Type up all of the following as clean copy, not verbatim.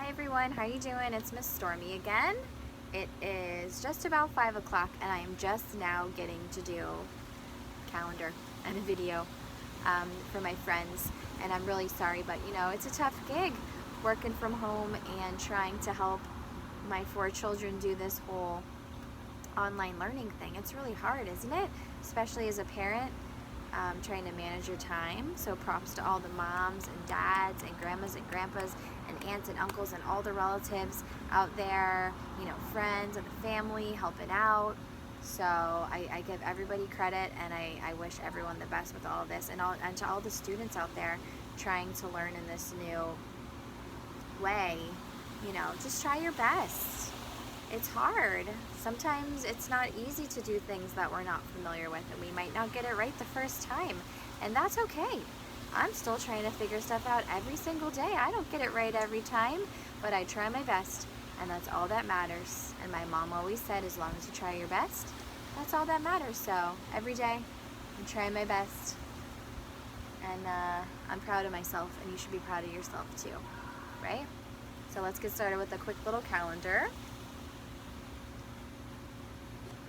everyone, how you doing? It's Miss Stormy again. It is just about 5 o'clock and I am just now getting to do calendar and a video for my friends, and I'm really sorry, but you know, it's a tough gig working from home and trying to help my 4 children do this whole online learning thing. It's really hard, isn't it? Especially as a parent, trying to manage your time. So props to all the moms and dads and grandmas and grandpas and aunts and uncles and all the relatives out there, you know, friends and the family helping out. So I give everybody credit, and I wish everyone the best with all of this, and to all the students out there trying to learn in this new way, you know, just try your best. It's hard. Sometimes it's not easy to do things that we're not familiar with, and we might not get it right the first time, and that's okay. I'm still trying to figure stuff out every single day. I don't get it right every time, but I try my best, and that's all that matters. And my mom always said, as long as you try your best, that's all that matters. So every day I'm trying my best, and I'm proud of myself, and you should be proud of yourself too, right? So let's get started with a quick little calendar.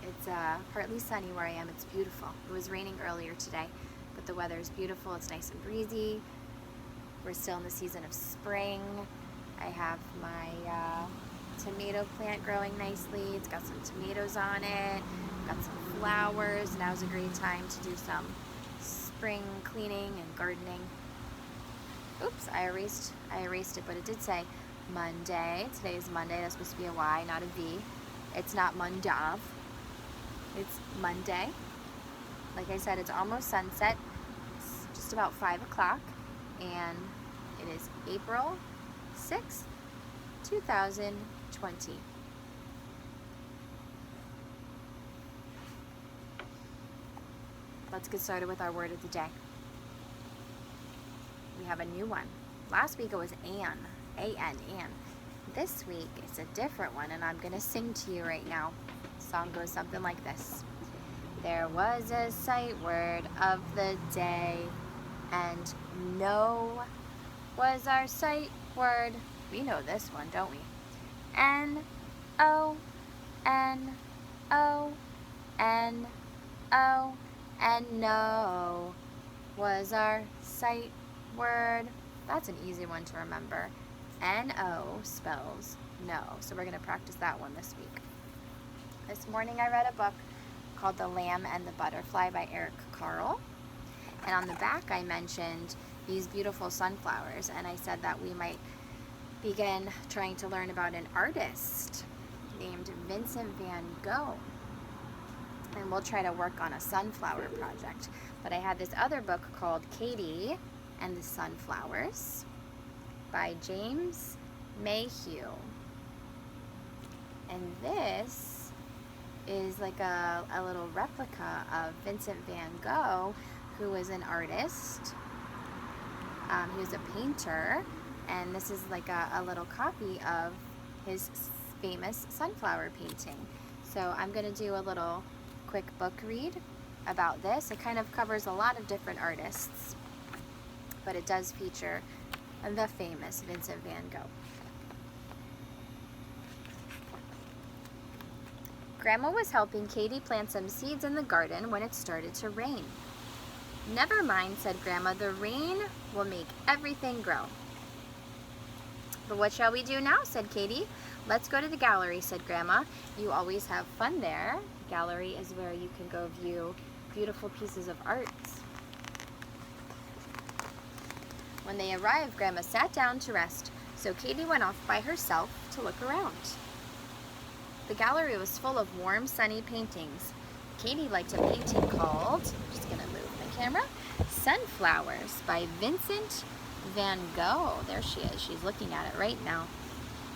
It's partly sunny where I am. It's beautiful. It was raining earlier today, but the weather is beautiful. It's nice and breezy. We're still in the season of spring. I have my tomato plant growing nicely. It's got some tomatoes on it, got some flowers. Now's a great time to do some spring cleaning and gardening. Oops, I erased it, but it did say Monday. Today is Monday. That's supposed to be a Y, not a V. It's not Mondav. It's Monday. Like I said, it's almost sunset. It's just about 5 o'clock, and it is April 6th, 2020. Let's get started with our word of the day. We have a new one. Last week it was Ann, A-N, Ann. This week it's a different one, and I'm going to sing to you right now. The song goes something like this. There was a sight word of the day, and no was our sight word. We know this one, don't we? N-O, N-O, N-O, and no was our sight word. That's an easy one to remember. N-O spells no. So we're going to practice that one this week. This morning I read a book called The Lamb and the Butterfly by Eric Carle. And on the back I mentioned these beautiful sunflowers, and I said that we might begin trying to learn about an artist named Vincent van Gogh. And we'll try to work on a sunflower project. But I had this other book called Katie and the Sunflowers by James Mathew. And this is like a little replica of Vincent van Gogh, who was an artist. He was a painter, and this is like a little copy of his famous sunflower painting. So I'm going to do a little quick book read about this. It kind of covers a lot of different artists, but it does feature the famous Vincent van Gogh. Grandma was helping Katie plant some seeds in the garden when it started to rain. Never mind, said Grandma, the rain will make everything grow. But what shall we do now, said Katie. Let's go to the gallery, said Grandma. You always have fun there. The gallery is where you can go view beautiful pieces of art. When they arrived, Grandma sat down to rest, so Katie went off by herself to look around. The gallery was full of warm, sunny paintings. Katie liked a painting called, I'm just going to move the camera, Sunflowers by Vincent van Gogh. There she is. She's looking at it right now.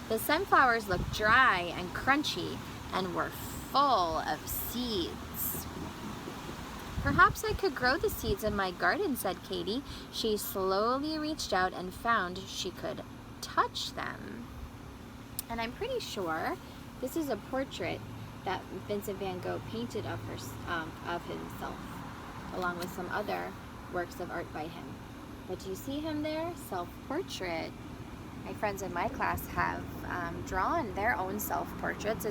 The sunflowers looked dry and crunchy and were full of seeds. Perhaps I could grow the seeds in my garden, said Katie. She slowly reached out and found she could touch them. And I'm pretty sure this is a portrait that Vincent van Gogh painted of himself, along with some other works of art by him. But do you see him there? Self-portrait. my friends in my class have drawn their own self-portraits.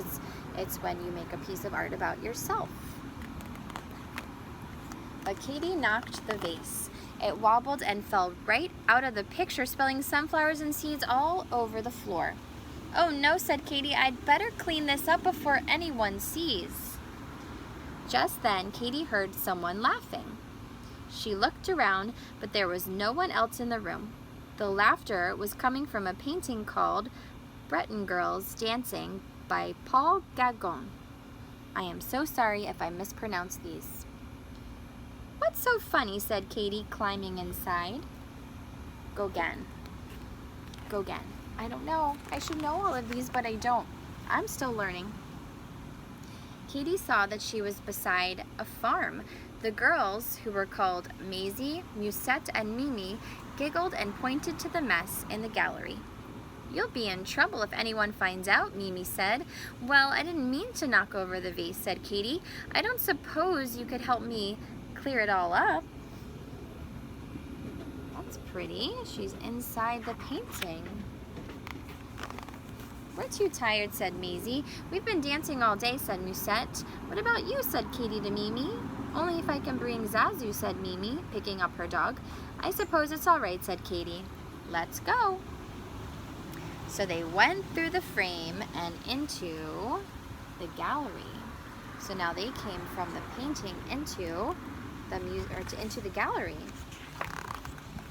It's when you make a piece of art about yourself. But Katie knocked the vase. It wobbled and fell right out of the picture, spilling sunflowers and seeds all over the floor. "Oh no," said Katie, "I'd better clean this up before anyone sees." Just then, Katie heard someone laughing. She looked around, but there was no one else in the room. The laughter was coming from a painting called Breton Girls Dancing by Paul Gauguin. I am so sorry if I mispronounce these. "What's so funny?" said Katie, climbing inside. Gauguin. Gauguin. I don't know. I should know all of these, but I don't. I'm still learning. Katie saw that she was beside a farm. The girls, who were called Maisie, Musette, and Mimi, giggled and pointed to the mess in the gallery. "You'll be in trouble if anyone finds out," Mimi said. "Well, I didn't mean to knock over the vase," said Katie. "I don't suppose you could help me clear it all up." That's pretty. She's inside the painting. "We're too tired," said Maisie. "We've been dancing all day," said Musette. "What about you?" said Katie to Mimi. "Only if I can bring Zazu," said Mimi, picking up her dog. "I suppose it's all right," said Katie. "Let's go." So they went through the frame and into the gallery. So now they came from the painting into the gallery.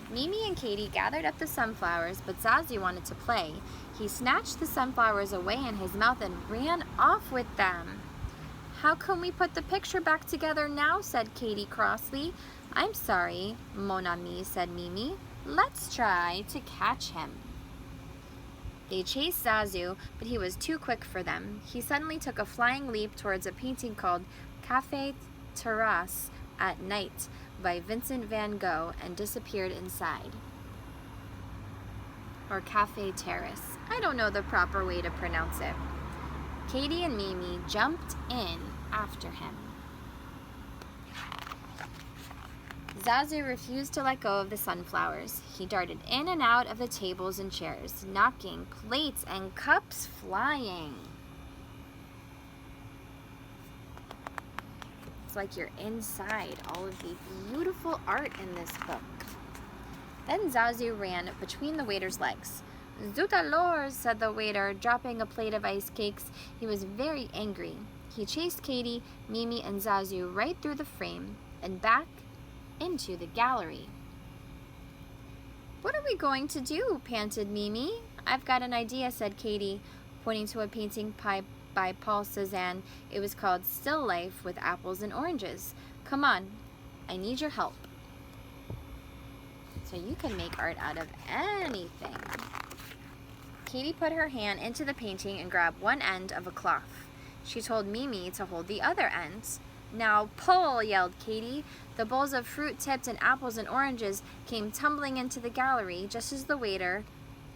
Mimi and Katie gathered up the sunflowers, but Zazu wanted to play. He snatched the sunflowers away in his mouth and ran off with them. "How can we put the picture back together now?" said Katie crossly. "I'm sorry, mon ami," said Mimi. "Let's try to catch him." They chased Zazu, but he was too quick for them. He suddenly took a flying leap towards a painting called Café Terrasse at Night by Vincent van Gogh and disappeared inside. Or Café Terrace. I don't know the proper way to pronounce it. Katie and Mimi jumped in after him. Zazu refused to let go of the sunflowers. He darted in and out of the tables and chairs, knocking plates and cups flying. It's like you're inside all of the beautiful art in this book. Then Zazu ran between the waiter's legs. "Zut alors," said the waiter, dropping a plate of ice cakes. He was very angry. He chased Katie, Mimi, and Zazu right through the frame and back into the gallery. "What are we going to do?" panted Mimi. "I've got an idea," said Katie, pointing to a painting by Paul Cézanne. It was called Still Life with Apples and Oranges. "Come on, I need your help." So you can make art out of anything. Katie put her hand into the painting and grabbed one end of a cloth. She told Mimi to hold the other end. "Now pull," yelled Katie. The bowls of fruit tipped in apples and oranges came tumbling into the gallery just as the waiter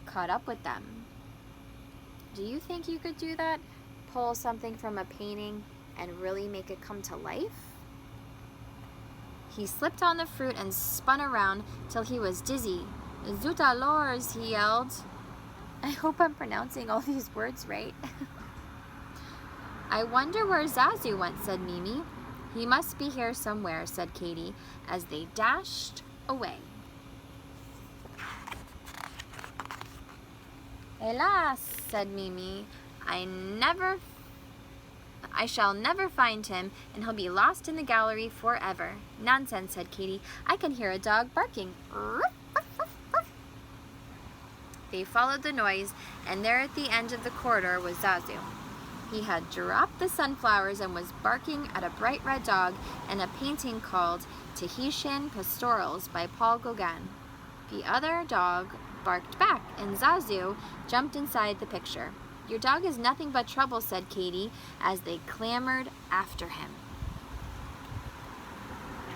caught up with them. Do you think you could do that? Pull something from a painting and really make it come to life? He slipped on the fruit and spun around till he was dizzy. "Zut alors," he yelled. I hope I'm pronouncing all these words right. "I wonder where Zazu went," said Mimi. "He must be here somewhere," said Katie, as they dashed away. "Hélas," said Mimi, I shall never find him, and he'll be lost in the gallery forever." "Nonsense," said Katie. "I can hear a dog barking." They followed the noise, and there at the end of the corridor was Zazu. He had dropped the sunflowers and was barking at a bright red dog and a painting called Tahitian Pastorals by Paul Gauguin. The other dog barked back, and Zazu jumped inside the picture. "Your dog is nothing but trouble," said Katie, as they clamored after him.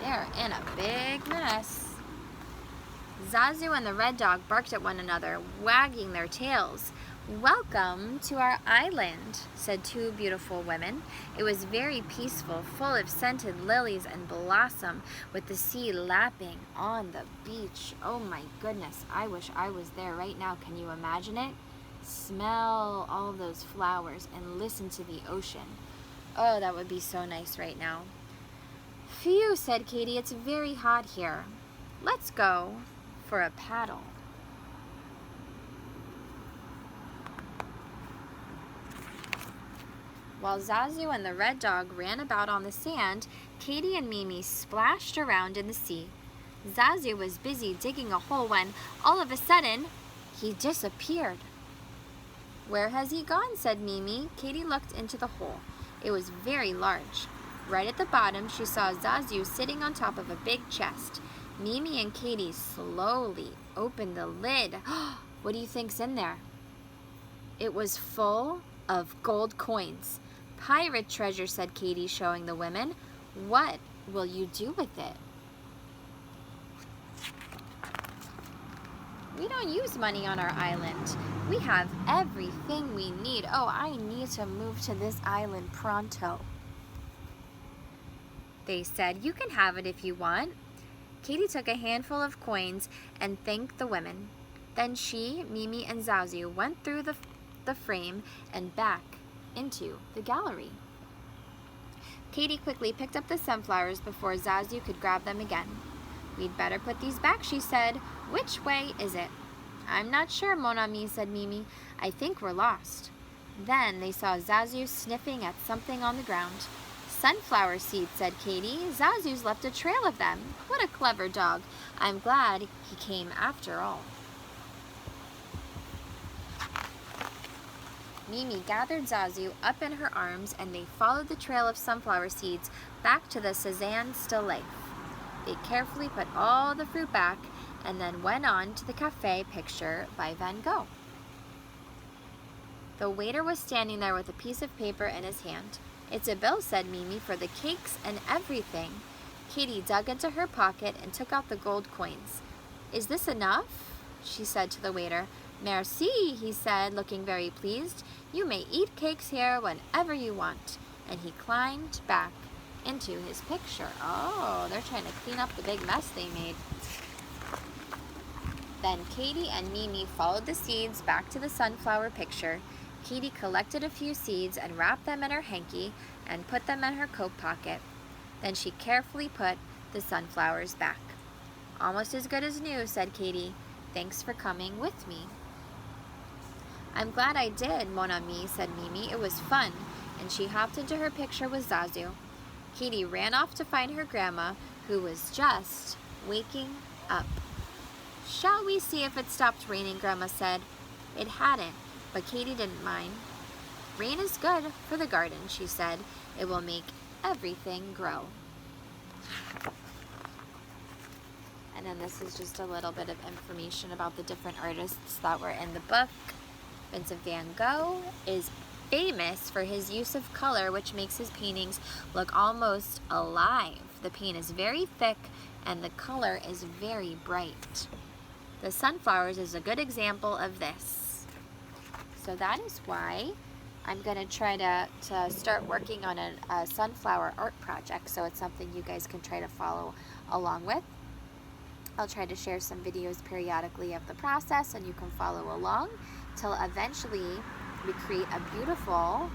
They're in a big mess. Zazu and the red dog barked at one another, wagging their tails. "Welcome to our island," said two beautiful women. It was very peaceful, full of scented lilies and blossom, with the sea lapping on the beach. Oh my goodness, I wish I was there right now. Can you imagine it? Smell all of those flowers and listen to the ocean. Oh, that would be so nice right now. "Phew," said Katie, "it's very hot here. Let's go for a paddle." While Zazu and the red dog ran about on the sand, Katie and Mimi splashed around in the sea. Zazu was busy digging a hole when, all of a sudden, he disappeared. "Where has he gone?" said Mimi. Katie looked into the hole. It was very large. Right at the bottom, she saw Zazu sitting on top of a big chest. Mimi and Katie slowly opened the lid. What do you think's in there? It was full of gold coins. "Pirate treasure," said Katie, showing the women. "What will you do with it?" "We don't use money on our island. We have everything we need. Oh, I need to move to this island pronto." They said, "You can have it if you want." Katie took a handful of coins and thanked the women. Then she, Mimi, and Zazu went through the frame and back into the gallery. Katie quickly picked up the sunflowers before Zazu could grab them again. "We'd better put these back," she said. "Which way is it?" "I'm not sure, mon ami," said Mimi. "I think we're lost." Then they saw Zazu sniffing at something on the ground. "Sunflower seeds," said Katie. "Zazu's left a trail of them. What a clever dog. I'm glad he came after all." Mimi gathered Zazu up in her arms and they followed the trail of sunflower seeds back to the Cezanne still life. They carefully put all the fruit back and then went on to the cafe picture by Van Gogh. The waiter was standing there with a piece of paper in his hand. "It's a bill," said Mimi, "for the cakes and everything." Katie dug into her pocket and took out the gold coins. "Is this enough?" she said to the waiter. "Merci," he said, looking very pleased. "You may eat cakes here whenever you want." And he climbed back into his picture. Oh, they're trying to clean up the big mess they made. Then Katie and Mimi followed the seeds back to the sunflower picture. Katie collected a few seeds and wrapped them in her hanky and put them in her coat pocket. Then she carefully put the sunflowers back. "Almost as good as new," said Katie. "Thanks for coming with me." "I'm glad I did, mon ami," said Mimi. "It was fun." And she hopped into her picture with Zazu. Katie ran off to find her grandma, who was just waking up. "Shall we see if it stopped raining?" Grandma said. It hadn't, but Katie didn't mind. "Rain is good for the garden," she said. "It will make everything grow." And then this is just a little bit of information about the different artists that were in the book. Vincent van Gogh is famous for his use of color, which makes his paintings look almost alive. The paint is very thick and the color is very bright. The sunflowers is a good example of this. So that is why I'm going to try to start working on a sunflower art project, so it's something you guys can try to follow along with. I'll try to share some videos periodically of the process and you can follow along till eventually we create a beautiful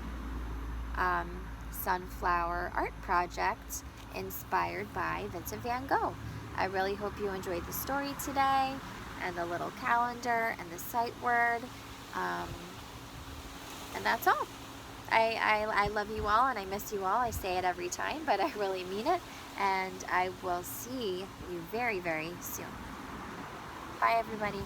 sunflower art project inspired by Vincent van Gogh. I really hope you enjoyed the story today and the little calendar and the sight word. And that's all. I love you all and I miss you all. I say it every time, but I really mean it. And I will see you very, very soon. Bye, everybody.